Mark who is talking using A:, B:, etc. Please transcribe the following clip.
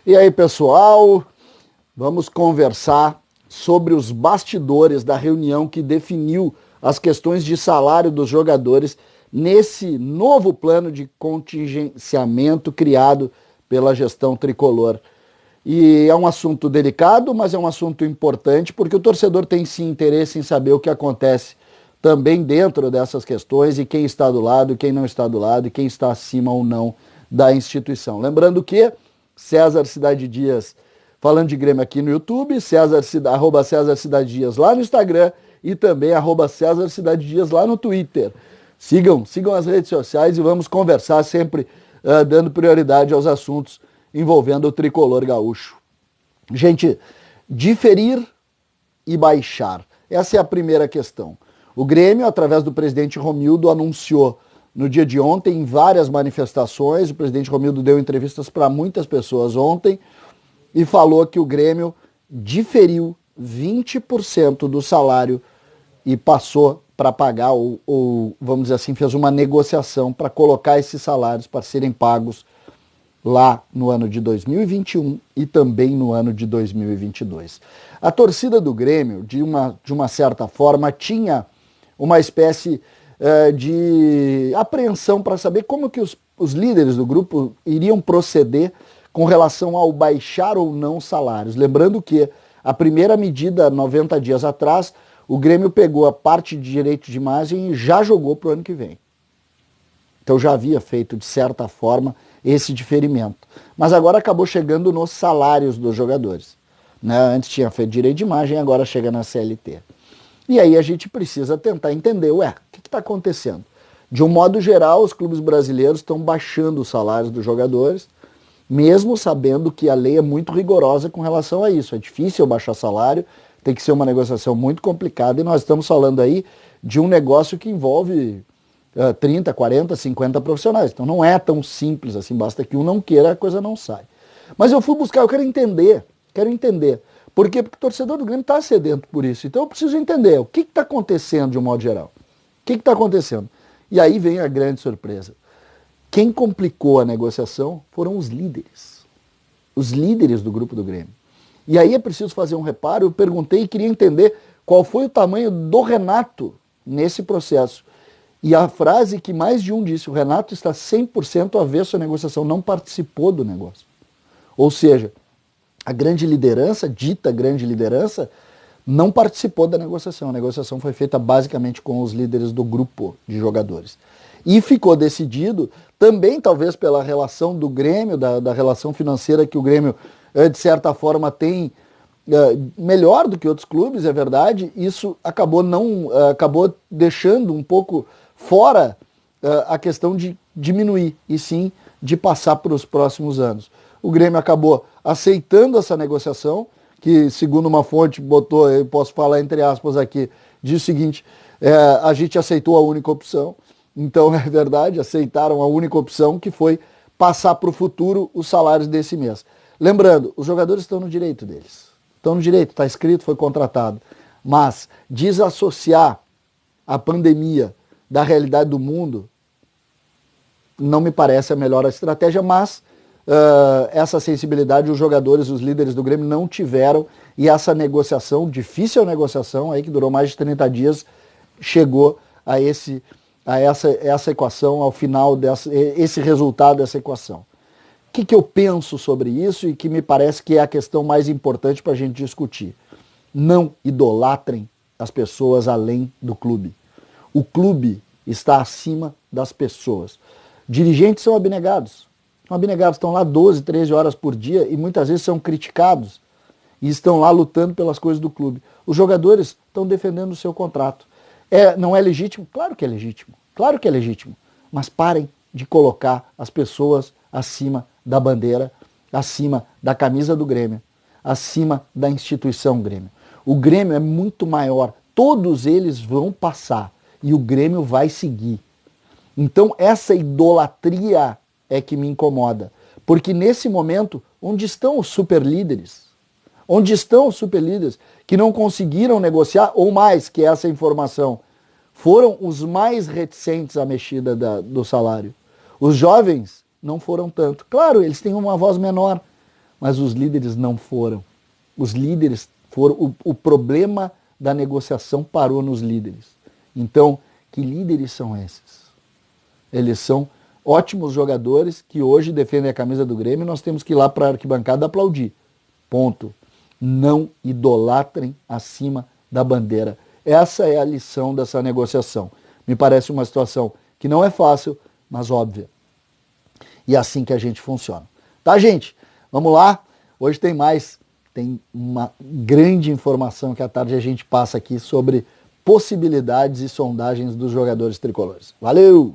A: E aí, pessoal, vamos conversar sobre os bastidores da reunião que definiu as questões de salário dos jogadores nesse novo plano de contingenciamento criado pela gestão tricolor. E é um assunto delicado, mas é um assunto importante, porque o torcedor tem sim interesse em saber o que acontece também dentro dessas questões e quem está do lado, quem não está do lado e quem está acima ou não da instituição. Lembrando que César Cidade Dias falando de Grêmio aqui no YouTube, arroba César Cidade Dias lá no Instagram e também arroba César Cidade Dias lá no Twitter. Sigam as redes sociais e vamos conversar sempre dando prioridade aos assuntos envolvendo o tricolor gaúcho. Gente, diferir e baixar. Essa é a primeira questão. O Grêmio, através do presidente Romildo, anunciou no dia de ontem em várias manifestações, o presidente Romildo deu entrevistas para muitas pessoas ontem e falou que o Grêmio diferiu 20% do salário e passou para pagar, ou vamos dizer assim, fez uma negociação para colocar esses salários para serem pagos lá no ano de 2021 e também no ano de 2022. A torcida do Grêmio, de uma certa forma, tinha uma espécie de apreensão para saber como que os líderes do grupo iriam proceder com relação ao baixar ou não salários. Lembrando que a primeira medida, 90 dias atrás, o Grêmio pegou a parte de direito de imagem e já jogou para o ano que vem. Então já havia feito, de certa forma, esse diferimento. Mas agora acabou chegando nos salários dos jogadores. Né? Antes tinha feito direito de imagem, agora chega na CLT. E aí a gente precisa tentar entender, o que está acontecendo? De um modo geral, os clubes brasileiros estão baixando os salários dos jogadores, mesmo sabendo que a lei é muito rigorosa com relação a isso. É difícil baixar salário, tem que ser uma negociação muito complicada, e nós estamos falando aí de um negócio que envolve 30, 40, 50 profissionais. Então não é tão simples assim, basta que um não queira, a coisa não sai. Mas eu fui buscar, eu quero entender. Por quê? Porque o torcedor do Grêmio está sedento por isso. Então eu preciso entender o que está acontecendo de um modo geral. O que está acontecendo? E aí vem a grande surpresa. Quem complicou a negociação foram os líderes. Os líderes do grupo do Grêmio. E aí é preciso fazer um reparo. Eu perguntei e queria entender qual foi o tamanho do Renato nesse processo. E a frase que mais de um disse, o Renato está 100% avesso à negociação, não participou do negócio. Ou seja, a grande liderança, dita grande liderança, não participou da negociação. A negociação foi feita basicamente com os líderes do grupo de jogadores. E ficou decidido, também talvez pela relação do Grêmio, da relação financeira que o Grêmio, de certa forma, tem melhor do que outros clubes, é verdade, isso acabou deixando um pouco fora a questão de diminuir, e sim de passar para os próximos anos. O Grêmio acabou aceitando essa negociação, que segundo uma fonte botou, eu posso falar entre aspas aqui, diz o seguinte, a gente aceitou a única opção, então é verdade, aceitaram a única opção, que foi passar para o futuro os salários desse mês. Lembrando, os jogadores estão no direito deles, estão no direito, está escrito, foi contratado, mas desassociar a pandemia da realidade do mundo não me parece a melhor estratégia, mas essa sensibilidade os jogadores, os líderes do Grêmio não tiveram, e essa negociação, difícil negociação, aí que durou mais de 30 dias, chegou a essa equação, ao final esse resultado dessa equação. O que eu penso sobre isso e que me parece que é a questão mais importante para a gente discutir? Não idolatrem as pessoas além do clube. O clube está acima das pessoas. Dirigentes são abnegados. Estão lá 12, 13 horas por dia e muitas vezes são criticados e estão lá lutando pelas coisas do clube. Os jogadores estão defendendo o seu contrato. Não é legítimo? Claro que é legítimo. Mas parem de colocar as pessoas acima da bandeira, acima da camisa do Grêmio, acima da instituição Grêmio. O Grêmio é muito maior. Todos eles vão passar e o Grêmio vai seguir. Então essa idolatria é que me incomoda. Porque nesse momento, onde estão os superlíderes? Onde estão os superlíderes que não conseguiram negociar, ou mais que essa informação, foram os mais reticentes à mexida do salário. Os jovens não foram tanto. Claro, eles têm uma voz menor, mas os líderes não foram. Os líderes foram. O problema da negociação parou nos líderes. Então, que líderes são esses? Eles são ótimos jogadores que hoje defendem a camisa do Grêmio e nós temos que ir lá para a arquibancada aplaudir. Ponto. Não idolatrem acima da bandeira. Essa é a lição dessa negociação. Me parece uma situação que não é fácil, mas óbvia. E é assim que a gente funciona. Tá, gente? Vamos lá. Hoje tem mais. Tem uma grande informação que à tarde a gente passa aqui sobre possibilidades e sondagens dos jogadores tricolores. Valeu!